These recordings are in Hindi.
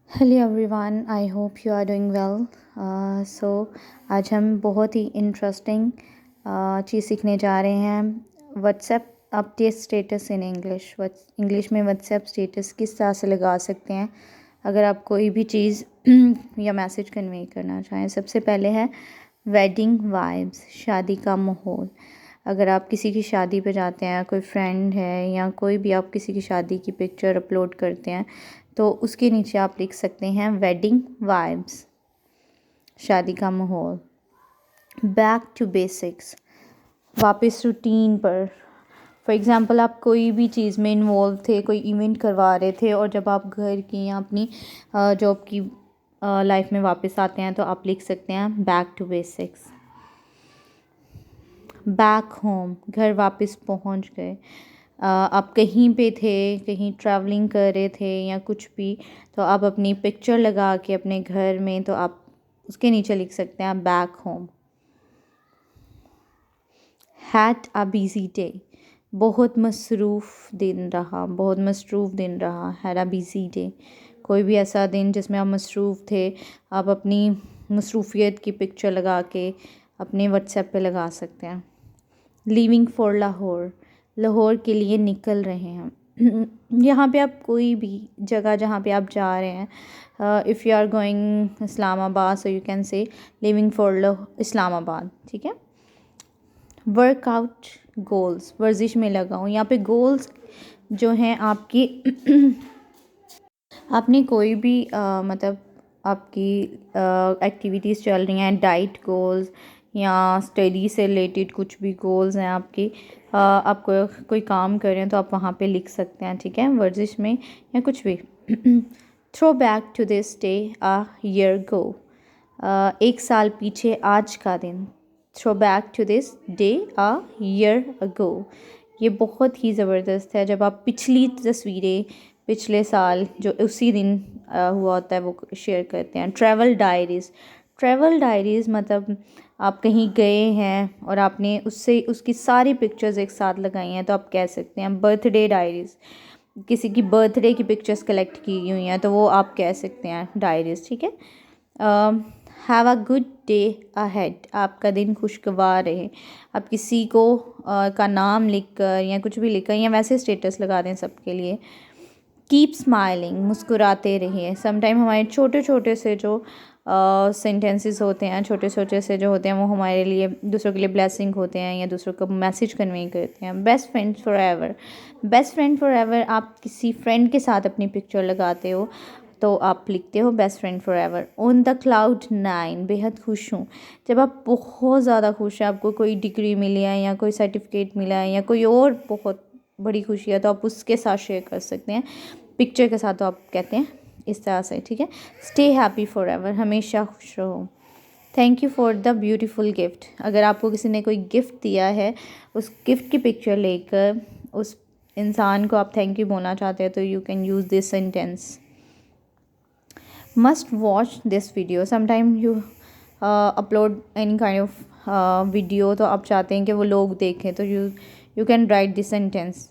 Hello everyone, I hope you are doing well. So आज हम बहुत ही इंटरेस्टिंग चीज़ सीखने जा रहे हैं। WhatsApp update status in English. English में व्हाट्सएप स्टेटस किस तरह से लगा सकते हैं अगर आप कोई भी चीज़ या मैसेज कन्वे करना चाहें। सबसे पहले है वेडिंग वाइब्स, शादी का माहौल। अगर आप किसी की शादी पे जाते हैं, कोई फ्रेंड है या कोई भी आप किसी की शादी की पिक्चर अपलोड करते हैं, तो उसके नीचे आप लिख सकते हैं वेडिंग वाइब्स, शादी का माहौल। बैक टू बेसिक्स, वापस रूटीन पर। फॉर एग्ज़ाम्पल, आप कोई भी चीज़ में इन्वॉल्व थे, कोई इवेंट करवा रहे थे, और जब आप घर की या अपनी जॉब की लाइफ में वापस आते हैं तो आप लिख सकते हैं back to basics. Back home, घर वापस पहुंच गए। आप कहीं पे थे, कहीं ट्रैवलिंग कर रहे थे या कुछ भी, तो आप अपनी पिक्चर लगा के अपने घर में, तो आप उसके नीचे लिख सकते हैं back home. Had a busy day, बहुत मसरूफ़ दिन रहा, बहुत मसरूफ़ दिन रहा। हैड अ बिजी डे, कोई भी ऐसा दिन जिसमें आप मसरूफ़ थे, आप अपनी मसरूफ़ियत की पिक्चर लगा के अपने व्हाट्सएप पे लगा सकते हैं। लीविंग फॉर लाहौर, लाहौर के लिए निकल रहे हैं। यहाँ पे आप कोई भी जगह जहाँ पे आप जा रहे हैं, if you are going Islamabad, so you can say leaving for Islamabad. ठीक है। वर्कआउट गोल्स, वर्जिश में लगा हूँ। यहाँ पे गोल्स जो हैं आपकी आपने कोई भी मतलब आपकी एक्टिविटीज़ चल रही हैं, डाइट गोल्स या स्टडी से रिलेटेड कुछ भी गोल्स हैं आपकी, आप कोई काम कर रहे हैं तो आप वहाँ पे लिख सकते हैं। ठीक है, वर्जिश में या कुछ भी। Throwback to this day a year go, एक साल पीछे आज का दिन। Throwback to this day a year ago, ये बहुत ही ज़बरदस्त है। जब आप पिछली तस्वीरें पिछले साल जो उसी दिन हुआ होता है वो शेयर करते हैं। ट्रैवल डायरीज़, ट्रैवल डायरीज़ मतलब आप कहीं गए हैं और आपने उससे उसकी सारी पिक्चर्स एक साथ लगाई हैं, तो आप कह सकते हैं। बर्थडे डायरीज़, किसी की बर्थडे की पिक्चर्स कलेक्ट की हुई हैं तो वो आप कह सकते हैं डायरीज़। ठीक है। Have a good day ahead, आपका दिन खुशगवार रहे। आप किसी को का नाम लिख कर या कुछ भी लिख कर या वैसे स्टेटस लगा दें सबके लिए। कीप स्माइलिंग, मुस्कुराते रहिए। समटाइम हमारे छोटे छोटे से जो सेंटेंसेस होते हैं, छोटे छोटे से जो होते हैं, वो हमारे लिए दूसरों के लिए ब्लेसिंग होते हैं या दूसरों को मैसेज कन्वे करते हैं। Best friend for ever, best friend for ever, आप किसी फ्रेंड के साथ अपनी पिक्चर लगाते हो तो आप लिखते हो best friend for ever. On the cloud nine, बेहद खुश हूँ। जब आप बहुत ज़्यादा खुश हैं, आपको कोई डिग्री मिली है या कोई सर्टिफिकेट मिला है या कोई और बहुत बड़ी खुशी है, तो आप उसके साथ शेयर कर सकते हैं पिक्चर के साथ, तो आप कहते हैं इस तरह से। ठीक है। स्टे हैप्पी फॉर एवर, हमेशा खुश रहो। Thank you for the beautiful gift, अगर आपको किसी ने कोई गिफ्ट दिया है, उस गिफ्ट की पिक्चर लेकर उस इंसान को आप थैंक यू बोलना चाहते हैं, तो you can use this sentence. Must watch this video, sometime you upload any kind of video, तो आप चाहते हैं कि वो लोग देखें, तो you can write this sentence.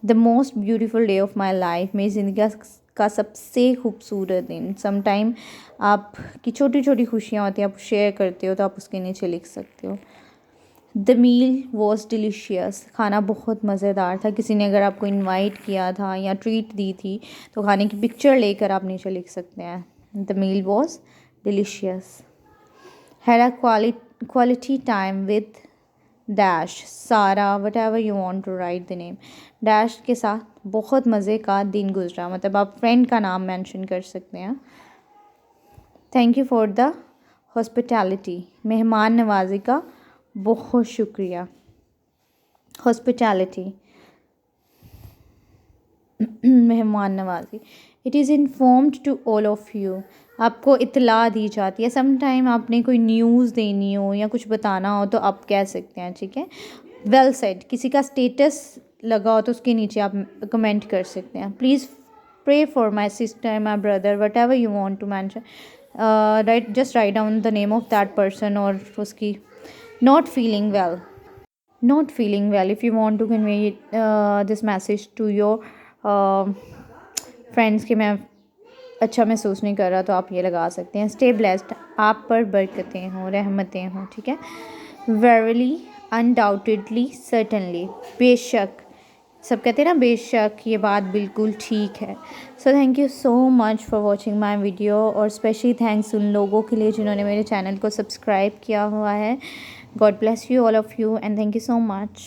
The most beautiful day of my life, मेरी ज़िंदगी का सबसे खूबसूरत दिन। समटाइम आपकी छोटी छोटी खुशियाँ होती हैं, आप शेयर करते हो, तो आप उसके नीचे लिख सकते हो। द मील वॉज डिलीशियस, खाना बहुत मज़ेदार था। किसी ने अगर आपको इनवाइट किया था या ट्रीट दी थी, तो खाने की पिक्चर लेकर आप नीचे लिख सकते हैं the meal was delicious. Had a quality time with dash Sara, whatever you want to write the name. Dash के साथ बहुत मज़े का दिन गुजरा, मतलब आप फ्रेंड का नाम मेंशन कर सकते हैं। Thank you for the hospitality, मेहमान नवाजी का बहुत शुक्रिया। हॉस्पिटैलिटी मेहमान नवाजी। It is informed to all of you, आपको इतला दी जाती है। समटाइम आपने कोई न्यूज़ देनी हो या कुछ बताना हो, तो आप कह सकते हैं। ठीक है। वेल सेड, किसी का स्टेटस लगा हो तो उसके नीचे आप कमेंट कर सकते हैं। Please pray for my sister, my brother, whatever you want to mention, right, just write down the name of that person और उसकी। Not feeling well, not feeling well, if you want to convey this message to your friends कि मैं अच्छा महसूस नहीं कर रहा तो आप ये लगा सकते हैं। स्टे ब्लेस्ड, आप पर बरकतें हों, रहमतें हों, ठीक है। वेरली, अनडाउटेडली, सर्टनली, बेशक, सब कहते हैं ना बेशक, ये बात बिल्कुल ठीक है। So thank you so much for watching my video, और स्पेशली थैंक्स उन लोगों के लिए जिन्होंने मेरे चैनल को सब्सक्राइब किया हुआ है। God bless you all of you and thank you so much.